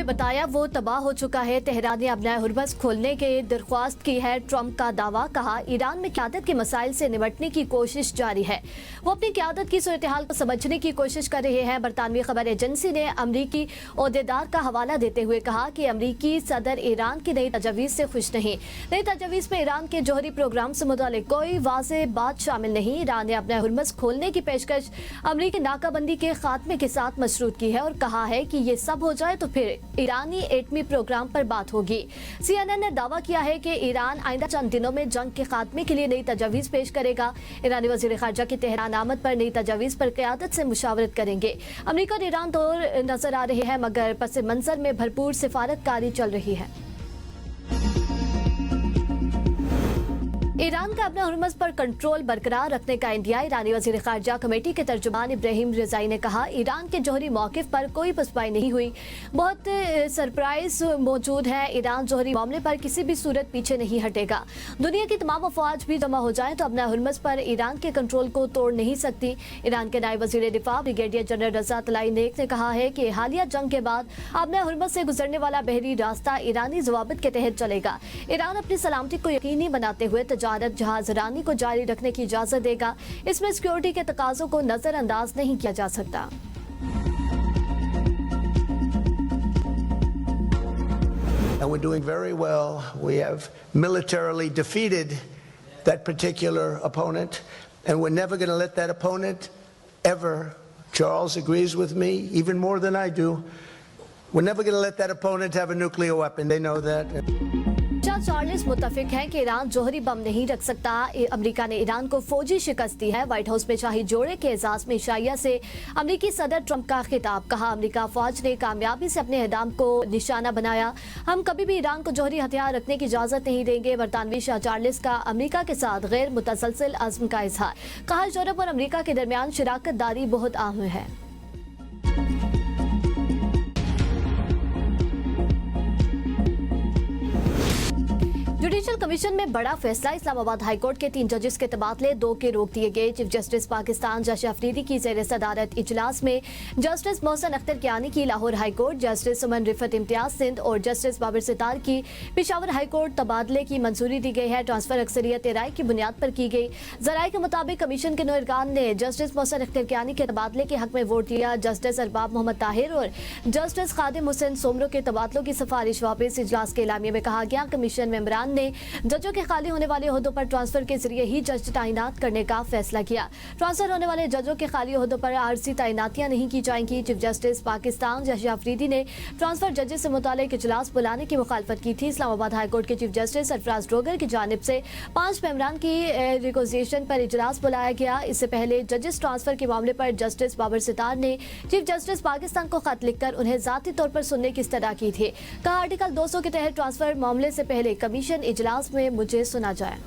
बताया वो तबाह हो चुका है। तेहरान ने अपना हुर्मज़ खोलने की दरख्वास्त की है। ट्रंप का दावा, कहा ईरान में क़यादत के मसाइल से निपटने की कोशिश जारी है। वो अपनी क़यादत की सूरत हाल को समझने की कोशिश कर रहे हैं। बरतानवी खबर एजेंसी ने अमरीकी ओहदेदार का हवाला देते हुए कहा कि अमरीकी सदर ईरान की नई तजवीज़ से खुश नहीं। नई तजवीज़ में ईरान के जौहरी प्रोग्राम से मुतालिक कोई वाज़ेह बात शामिल नहीं। ईरान ने अपना हुर्मज़ खोलने की पेशकश अमरीकी नाकाबंदी के खात्मे के साथ मशरूत की है और कहा है कि ये सब हो जाए तो फिर ईरानी एटमी प्रोग्राम पर बात होगी। CNN ने दावा किया है कि ईरान आइंदा चंद दिनों में जंग के खात्मे के लिए नई तजवीज़ पेश करेगा। ईरानी वज़ीर ख़ारजा की तेहरान आमद पर नई तजवीज़ पर क़यादत से मुशावरत करेंगे। अमरीका और ईरान दौर नजर आ रहे हैं, मगर पस मंजर में भरपूर सिफारतकारी चल रही है। ईरान का अपना हुर्मज़ पर कंट्रोल बरकरार रखने का इंडिया। ईरानी वज़ीर ख़ारजा कमेटी के तर्जुमान इब्राहिम रिज़ाई ने कहा, ईरान के जौहरी मौक़िफ़ पर कोई पसपाई नहीं हुई, बहुत सरप्राइज मौजूद है। ईरान जौहरी मामले पर किसी भी सूरत पीछे नहीं हटेगा। दुनिया की तमाम अफवाज भी जमा हो जाएं तो अपना हुर्मज़ पर ईरान के कंट्रोल को तोड़ नहीं सकती। ईरान के नायब वज़ीर दिफा ब्रिगेडियर जनरल रज़ा तलाई नेक ने कहा है कि हालिया जंग के बाद अपना हुर्मज़ से गुजरने वाला बहरी रास्ता ईरानी ज़वाबित के तहत चलेगा। ईरान अपनी सलामती को यकीनी बनाते हुए जहाज रानी को जारी रखने की इजाजत देगा। इसमें सिक्योरिटी के तकाजों को नजरअंदाज नहीं किया जा सकता। And we're doing very well. We have militarily defeated that particular opponent, and we're never going to let that opponent ever. Charles agrees with me even more than I do. We're never going to let that opponent have a nuclear weapon. They know that. Charles मुत्तफिक है कि Iran जौहरी बम नहीं रख सकता। America ने Iran को फौजी शिकस्त दी है। व्हाइट हाउस में शाही जोड़े के एजाज में इशाइया से अमेरिकी सदर ट्रंप का खिताब, कहा अमेरिका फौज ने कामयाबी से अपने अहदाम को निशाना बनाया। हम कभी भी ईरान को जौहरी हथियार रखने की इजाजत नहीं देंगे। बरतानवी शाह चार्ल्स का अमेरिका के साथ गैर मुतसलसल अज़्म का इजहार, कहा यूरोप और अमेरिका के दरमियान शराकत दारी बहुत अहम है। जुडिशल कमीशन में बड़ा फैसला। इस्लामाबाद हाईकोर्ट के 3 जजेस के तबादले 2 के रोक दिए गए। चीफ जस्टिस पाकिस्तान जश अफरीदी की ज़ेर सदारत इजलास में जस्टिस मोहसिन अख्तर कियानी की लाहौर हाईकोर्ट, जस्टिस सुमन रिफत इम्तियाज सिंध और जस्टिस बाबर सितार की पेशावर हाईकोर्ट तबादले की मंजूरी दी गई है। ट्रांसफर अक्सरियत राय की बुनियाद पर की गई। जराये के मुताबिक कमीशन के नुमाइंदान ने जस्टिस मोहसिन अख्तर कियानी के तबादले के हक में वोट दिया। जस्टिस अरबाब मोहम्मद ताहिर और जस्टिस खादिम हुसैन सोमरो के तबादलों की सिफारिश वापस। इजलास के एलामिया में कहा गया, कमीशन मेंबरान ने जजों के खाली होने वाले ओहदों पर ट्रांसफर के जरिए ही जज तैनात करने का फैसला किया। ट्रांसफर होने वाले जजों के खाली ओहदों पर आरजी तैनातियां नहीं की जाएंगी। चीफ जस्टिस पाकिस्तान जश अफरीदी ने ट्रांसफर जजेस से मुतालिक इजलास बुलाने की मुखालफत की थी। इस्लामाबाद हाईकोर्ट के चीफ जस्टिस सरफराज डोगर की जानिब से 5 मेंबरान की रिक्वेजिशन पर इजलास बुलाया गया। इससे पहले जजेस ट्रांसफर के मामले पर जस्टिस बाबर सितार ने चीफ जस्टिस पाकिस्तान को खत लिखकर उन्हें जाती तौर पर सुनने की इस्तदा की थी। कहा, आर्टिकल 200 के तहत ट्रांसफर मामले से पहले कमीशन इजलास में मुझे सुना जाए।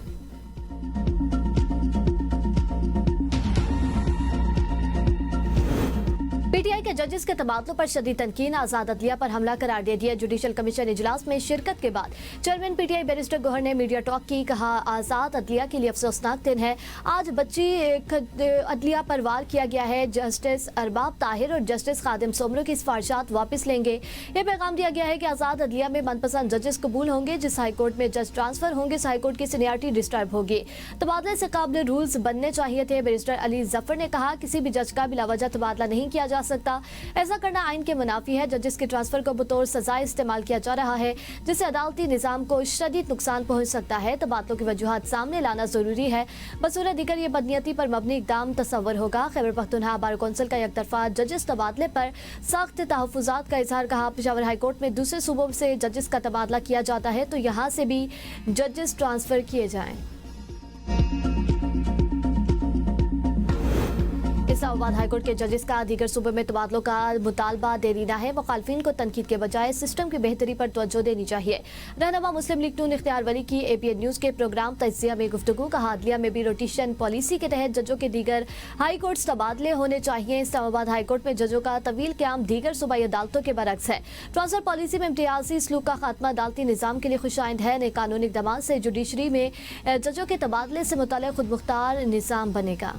पीटीआई के जजेस के तबादलों पर शदीद तनकीद, आजाद अदलिया पर हमला करार दे दिया। जुडिशल कमीशन इजलास में शिरकत के बाद चेयरमैन पीटीआई बैरिस्टर गौहर ने मीडिया टॉक की, कहा आजाद अदलिया के लिए अफसोसनाक दिन है। आज बच्ची अदलिया पर वार किया गया है। जस्टिस अरबाब ताहिर और जस्टिस खादिम सोमरो की सिफारिशात वापस लेंगे। यह पैगाम दिया गया है कि आजाद अदलिया में मनपसंद जजेस कबूल होंगे। जिस हाईकोर्ट में जज ट्रांसफर होंगे उस हाईकोर्ट की सीनियरिटी डिस्टर्ब होगी। तबादले से काबिल रूल्स बनने चाहिए थे। बैरिस्टर अली जफर ने कहा, किसी भी जज का बिलावजह तबादला नहीं किया जा सकता। ऐसा करना आइन के मुनाफी है। जजेस के ट्रांसफर को बतौर सजाए इस्तेमाल किया जा रहा है, जिससे अदालती निजाम को शदीद नुकसान पहुंच सकता है। तबादलों की वजूहात सामने लाना जरूरी है। बसूरत दीगर ये बदनीयती पर मबनी इकदाम तस्वर होगा। खैबर पख्तूनख्वा बार कौंसिल का एकतरफा जजेस तबादले पर सख्त तहफ़्फ़ुज़ात का इजहार, कहा पेशावर हाईकोर्ट में दूसरे सूबों से जजेस का तबादला किया जाता है तो यहाँ से भी जजेस ट्रांसफर किए जाएं। इस्लामाबाद हाईकोर्ट के जजेस का दीगर सूबों में तबादलों का मुतालबा देरीना है। मुखालफिन को तनकीद के बजाय सिस्टम की बेहतरी पर तवज्जो देनी चाहिए। रहनुमा मुस्लिम लीग नून इख्तियार वली की APN न्यूज़ के प्रोग्राम तज्जिया में गुफ्तगू, कहा अदलिया में भी रोटेशन पॉलिसी के तहत जजों के दीगर हाई कोर्ट्स तबादले होने चाहिए। इस्लामाबाद हाईकोर्ट में जजों का तवील क़याम दीगर सूबाई अदालतों के बरक्स है। ट्रांसफर पॉलिसी में इम्तियाजी सलूक का खात्मा अदालती निज़ाम के लिए खुशाइंद है। नए कानूनी इक़दामात से जुडिशरी में जजों के तबादले से मुतल्लिक़ खुद मुख्तार निज़ाम बनेगा।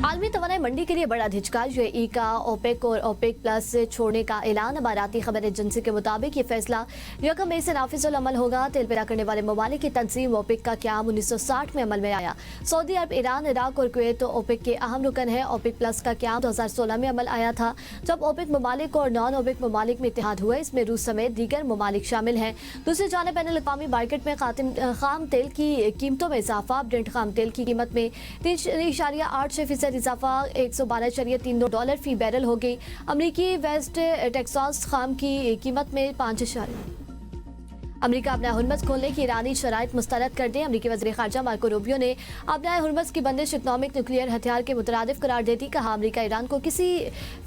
आलमी मंडी के लिए बड़ा झटका। यूएई का ओपेक और ओपेक प्लस छोड़ने का ऐलान। अमाराती खबर एजेंसी के मुताबिक ये फैसला 1 मई से नाफिजुल अमल होगा। तेल पैदा करने वाले ममालिक की तंजीम ओपेक का क्याम 1960 में अमल में आया। सऊदी अरब, ईरान, इराक और कुवैत तो ओपेक के अहम रुकन है। ओपेक प्लस का क्याम 2016 में अमल आया था, जब ओपेक ममालिक और नॉन ओपेक ममालिक में इत्तेहाद हुआ। इसमें रूस समेत दीगर ममालिक शामिल हैं। दूसरी जानिब बैनुल अक़वामी मार्केट में खाम तेल की कीमतों में इजाफा। ब्रेंट खाम तेल की कीमत में 3.86% इजाफा $112.32 फी बैरल हो गई। अमरीकी वेस्ट टेक्सास खाम की कीमत में 5। अमेरिका अपना हुर्मस खोलने की ईरानी शराइत मुस्तरद कर दें। अमेरिकी वज़ीर ख़ारजा मार्को रूबियो ने अपना हुर्मस की बंदिश इकनॉमिक न्यूक्लियर हथियार के मुतरादिफ करार देती। कहा, अमेरिका ईरान को किसी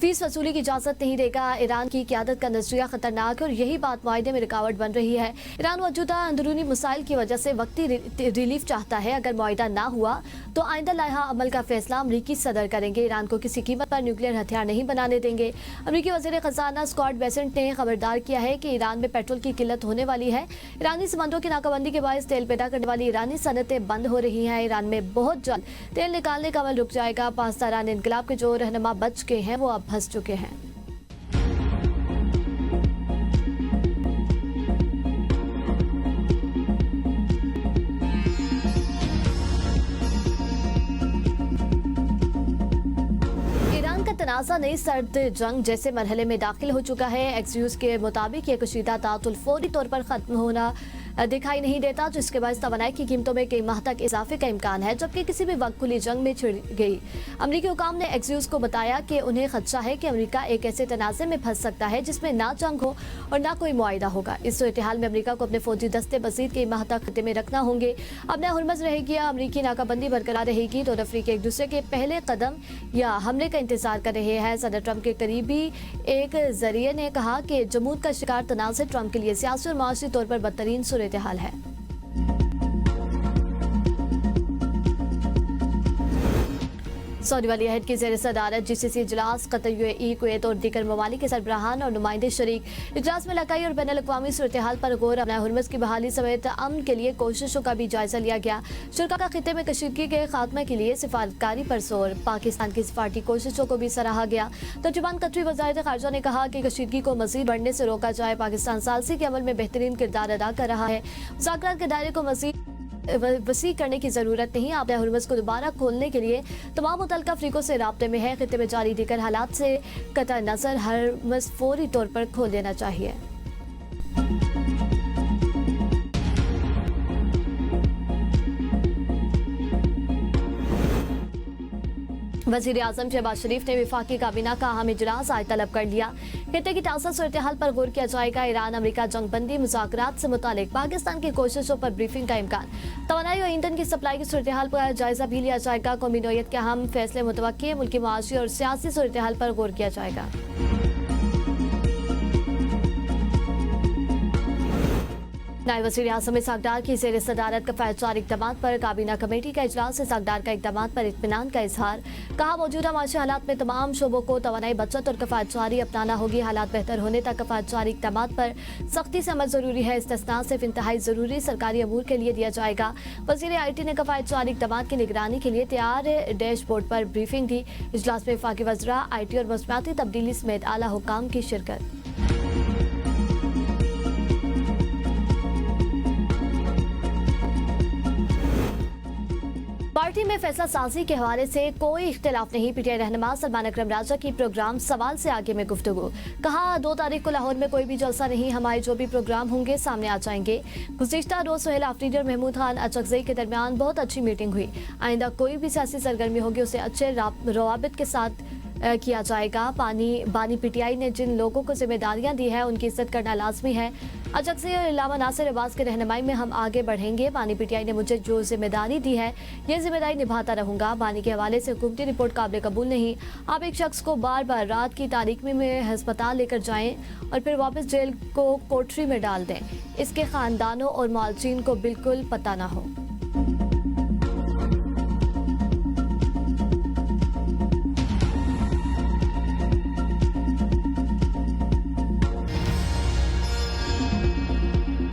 फीस वसूली की इजाज़त नहीं देगा। ईरान की क़यादत का नज़रिया ख़तरनाक है और यही बात माहदे में रुकावट बन रही है। ईरान मौजूदा अंदरूनी मसाइल की वजह से वक्ती रिलीफ चाहता है। अगर मुआहिदा ना हुआ तो आइंदा लाहा अमल का फैसला अमरीकी सदर करेंगे। ईरान को किसी कीमत पर न्यूक्लियर हथियार नहीं बनाने देंगे। अमरीकी वज़ीर ख़ज़ाना स्कॉट बेसेंट ने खबरदार किया है कि ईरान में पेट्रोल की किल्लत होने वाली है। ईरानी समंदरों की नाकाबंदी के बायस तेल पैदा करने वाली ईरानी सनतें बंद हो रही हैं। ईरान में बहुत जल्द तेल निकालने का अमल रुक जाएगा। 5 तारान इनकलाब के जो रहनुमा बच गए हैं वो अब फंस चुके हैं। तनाज़ा नई सर्द जंग जैसे मरहले में दाखिल हो चुका है। एक्सयूज के मुताबिक ये कशीदा तातुल फौरी तौर पर खत्म होना दिखाई नहीं देता, जिसके बाद तवानाई की कीमतों में कई माह तक इजाफे का इम्कान है, जबकि किसी भी वक्त खुली जंग में छिड़ गई। अमरीकी हुकाम ने एक्सयूज को बताया कि उन्हें खदशा है कि अमरीका एक ऐसे तनाज़े में फंस सकता है जिसमें ना जंग हो और ना कोई मुआहिदा होगा। इस सूरत-ए-हाल में अमरीका को अपने फौजी दस्ते मजीद कई माह तक खत्े में रखना होंगे। अपना हुर्मस रहेगी या अमरीकी नाकाबंदी बरकरार रहेगी। दोनों अफ्रीकी एक दूसरे के पहले कदम या हमले का इंतजार कर रहे हैं। सदर ट्रंप के करीबी एक जरिए ने कहा कि जमूत का शिकार तनाज़े ट्रंप के लिए सियासी और माशी तौर पर बदतरीन सूरत-ए-हाल है। सऊदी वाली अहद की ज़ेर सदारत GCC इजलास कतर, यूएई, कुवैत और दीगर ममालिक के सरबराहान और नुमाइंदे शरीक। इजलास में इलाकाई और बैनुल अक़वामी सूरत-ए-हाल पर गौर। अपना हुर्मस की बहाली समेत अमन के लिए कोशिशों का भी जायजा लिया गया। शुरा का खिते में कशीदगी के खात्मे के लिए सिफारतकारी पर जोर। पाकिस्तान की सिफारती कोशिशों को भी सराहा गया। तर्जुमान कतरी वज़ारत ख़ारजा ने कहा कि कशीदगी को मज़ीद बढ़ने से रोका जाए। पाकिस्तान सालसी के अमल में बेहतरीन किरदार अदा कर रहा है। मुज़ाकरात के दायरे को मज़ीद वसी करने की जरूरत नहीं। आपदा हुर्मस को दोबारा खोलने के लिए तमाम मुतल्लिका अफ्रीकों से राब्ते में है। खिते में जारी दीगर हालात से कतई नजर हुर्मस फौरी तौर पर खोल देना चाहिए। वज़ीर आज़म शहबाज शरीफ ने वफाकी काबीना का अहम इजलास आज तलब कर लिया। खिते की ताज़ा सूरत-ए-हाल पर गौर किया जाएगा। ईरान अमरीका जंगबंदी मुज़ाकरात से मुतालिक पाकिस्तान की कोशिशों पर ब्रीफिंग का इम्कान। तवानाई और ईंधन की सप्लाई की सूरत-ए-हाल पर जायजा भी लिया जाएगा। कौमी नौयत के अहम फैसले मुतवक्की है। मुल्की माशी और सियासी सूरत-ए-हाल पर गौर किया जाएगा। नायब वज़ीर आज़म इसहाक़ की ज़ेर सदारत कफ़ायतजार इक़दामात पर काबीना कमेटी का इजलास। इसहाक़ का इक़दामात पर इत्मीनान का इजहार। कहा, मौजूदा माशी हालात में तमाम शोबों को तवानाई बचत और कफ़ायतजारी अपनाना होगी। हालात बेहतर होने तक कफ़ायतजारी इक़दामात पर सख्ती से अमल ज़रूरी है। इस्तिस्ना सिर्फ इंतहाई ज़रूरी सरकारी अमूर के लिए दिया जाएगा। वज़ीर IT ने कफ़ायतजारी इक़दामात की निगरानी के लिए तैयार डैशबोर्ड पर ब्रीफिंग दी। इजलास में वफ़ाकी वज़रा, IT और मौसमियाती तब्दीली समेत आला हुक्काम की शिरकत। पार्टी में फैसला साजी के हवाले से कोई इख्तिलाफ नहीं। PTI रहनुमा सलमान अकरम राजा की प्रोग्राम सवाल से आगे में गुफ्तगू। कहा, 2 तारीख को लाहौर में कोई भी जलसा नहीं। हमारे जो भी प्रोग्राम होंगे सामने आ जाएंगे। गुज़िश्ता रोज सुहेल आफरीदी और महमूद खान अचकज़ई के दरमियान बहुत अच्छी मीटिंग हुई। आइंदा कोई भी सियासी सरगर्मी होगी उसे अच्छे रवाबित के साथ किया जाएगा। बानी PTI ने जिन लोगों को जिम्मेदारियां दी है उनकी इज्जत करना लाजमी है। अचकज़ई और इलामा नासिर अब्बास के रहनुमाई में हम आगे बढ़ेंगे। बानी PTI ने मुझे जो जिम्मेदारी दी है ये जिम्मेदारी निभाता रहूंगा। बानी के हवाले से हुकूमती रिपोर्ट काबिल कबूल नहीं। आप एक शख्स को बार बार रात की तारीख में हस्पताल लेकर जाएं और फिर वापस जेल को कोठरी में डाल दें, इसके खानदानों और मालचीन को बिल्कुल पता ना हो।